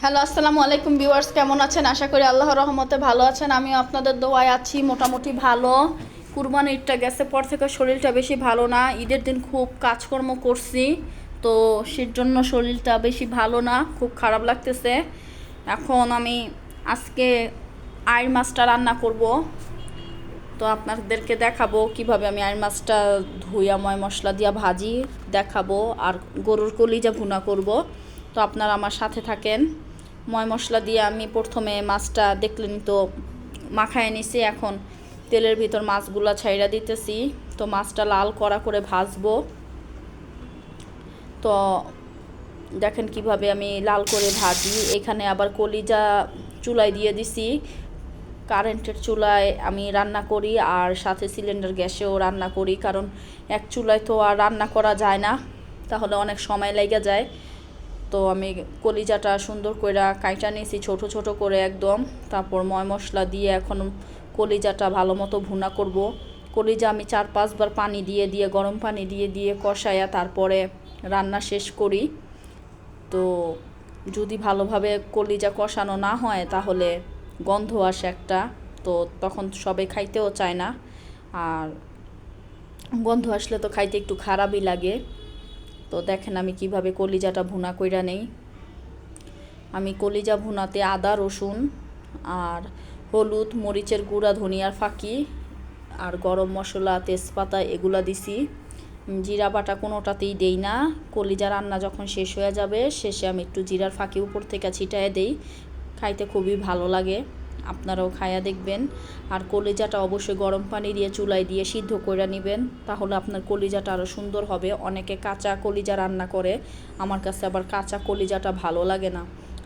Hello, আসসালামু আলাইকুম viewers, কেমন আছেন? আশা করি আল্লাহর রহমতে ভালো আছেন। আমিও আপনাদের দোয়ায় আছি মোটামুটি ভালো। কুরবানি ঈদটা গেছে পর থেকে শরীরটা বেশি ভালো না। ঈদের দিন খুব কাজকর্ম করছি, তো সের জন্য শরীরটা বেশি ভালো না, খুব খারাপ লাগতেছে। এখন আমি আজকে আইড় মাছটা রান্না করব, তো আপনাদেরকে দেখাবো কিভাবে আমি আইড় মাছটা ধুইয়া ময় মশলা দিয়া ভাজি দেখাবো, আর গরুর কলিজা ভুনা করব। তো আপনারা আমার সাথে থাকেন। ময় মশলা দিয়ে আমি প্রথমে মাছটা দেখলেন তো মাখায় নিছি। এখন তেলের ভিতর মাছগুলা ছাইড়া দিতেছি। তো মাছটা লাল কড়া করে ভাজবো। তো দেখেন কিভাবে আমি লাল করে ভাজি। এখানে আবার কলিজা চুলায় দিয়ে দিছি। কারেন্টের চুলায় আমি রান্না করি, আর সাথে সিলিন্ডার গ্যাসেও রান্না করি, কারণ এক চুলায় তো আর রান্না করা যায় না, তাহলে অনেক সময় লেগে যায়। তো আমি কলিজাটা সুন্দর করে কাইটা নিয়েছি ছোট ছোট করে একদম। তারপর ময় মশলা দিয়ে এখন কলিজাটা ভালো মতো ভুনা করব। কলিজা আমি 4-5 বার পানি দিয়ে দিয়ে গরম পানি দিয়ে দিয়ে কষায়া তারপরে রান্না শেষ করি। তো যদি ভালোভাবে কলিজা কষানো না হয় তাহলে গন্ধ আসে একটা, তো তখন সবাই খাইতেও চায় না, আর গন্ধ আসলে তো খাইতে একটু খারাপই লাগে। তো দেখেন আমি কিভাবে কলিজাটা ভুনা কইরা নেই। আমি কলিজা ভুনাতে আদা রসুন আর হলুদ মরিচের গুঁড়া ধনিয়ার ফাঁকি আর গরম মশলা তেজপাতা এগুলা দিছি। জিরা বাটা কোনোটাতেই দেই না। কলিজা রান্না যখন শেষ হয়ে যাবে শেষে আমি একটু জিরার ফাঁকি উপর থেকে ছিটায় দেই, খাইতে খুবই ভালো লাগে। আপনারাও খায়া দেখবেন। আর কলিজাটা অবশ্যই গরম পানি দিয়ে চুলায় দিয়ে সিদ্ধ করে নেবেন, তাহলে আপনার কলিজাটা আরও সুন্দর হবে। অনেকে কাঁচা কলিজা রান্না করে, আমার কাছে আবার কাঁচা কলিজাটা ভালো লাগে না।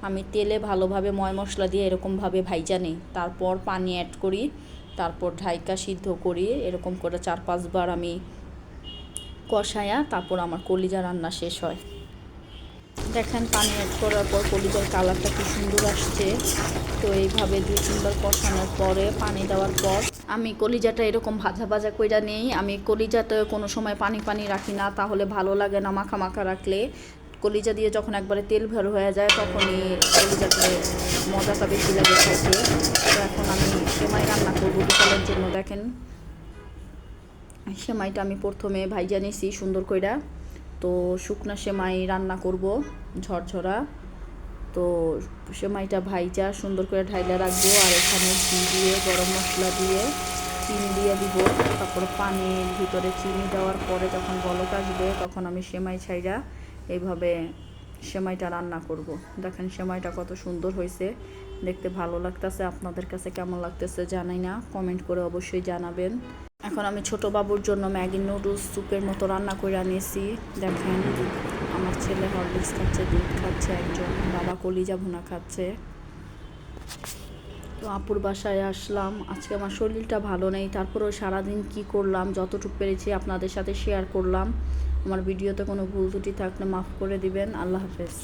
আমি তেলে ভালোভাবে ময় মশলা দিয়ে এরকমভাবে ভাইজা নিই, তারপর পানি অ্যাড করি, তারপর ঢাইকা সিদ্ধ করি। এরকম করে 4-5 বার আমি কষায়া তারপর আমার কলিজা রান্না শেষ হয়। দেখেন পানি অ্যাড করার পর কলিজার কালারটা কি সুন্দর আসছে। তো এইভাবে 2-3 বার কষানোর পরে পানি দেওয়ার পর আমি কলিজাটা এরকম ভাজা ভাজা কইরা নেই। আমি কলিজাতে কোনো সময় পানি পানি রাখি না, তাহলে ভালো লাগে না মাখা মাখা রাখলে। কলিজা দিয়ে যখন একবারে তেল ভের হয়ে যায় তখনই কলিজাতে মজাটা বেশি লাগে খাইতে। তো এখন আমি সেমাই রান্না করবো বিকালের জন্য। দেখেন সেমাইটা আমি প্রথমে ভাইজা নিছি সুন্দর কইরা। তো শুকনা সেমাই রান্না করব ঝরঝরা। তো সেমাইটা ভাইজা সুন্দর করে ঢাইলা রাখবো, আর এখানে ঘি দিয়ে গরম মশলা দিয়ে চিনি দিয়ে দিব। তারপরে পানির ভিতরে চিনি দেওয়ার পরে যখন বলক আসবে তখন আমি সেমাই ছাইড়া এইভাবে সেমাইটা রান্না করব। দেখেন সেমাইটা কত সুন্দর হয়েছে, দেখতে ভালো লাগতেছে। আপনাদের কাছে কেমন লাগতেছে জানাই না, কমেন্ট করে অবশ্যই জানাবেন। এখন আমি ছোট বাবুর জন্য ম্যাগি নুডলস স্যুপের মতো রান্না করে আনিয়েছি। দেখেন আমার ছেলে হরলিক্স খাচ্ছে, দুধ খাচ্ছে, একজন বাবা কলিজা ভুনা খাচ্ছে। তো আপুর বাসায় আসলাম। আজকে আমার শরীরটা ভালো নেই, তারপরেও সারাদিন কি করলাম যতটুকু পেরেছি আপনাদের সাথে শেয়ার করলাম। আমার ভিডিওতে কোনো ভুল ত্রুটি থাকলে মাফ করে দিবেন। আল্লাহ হাফেজ।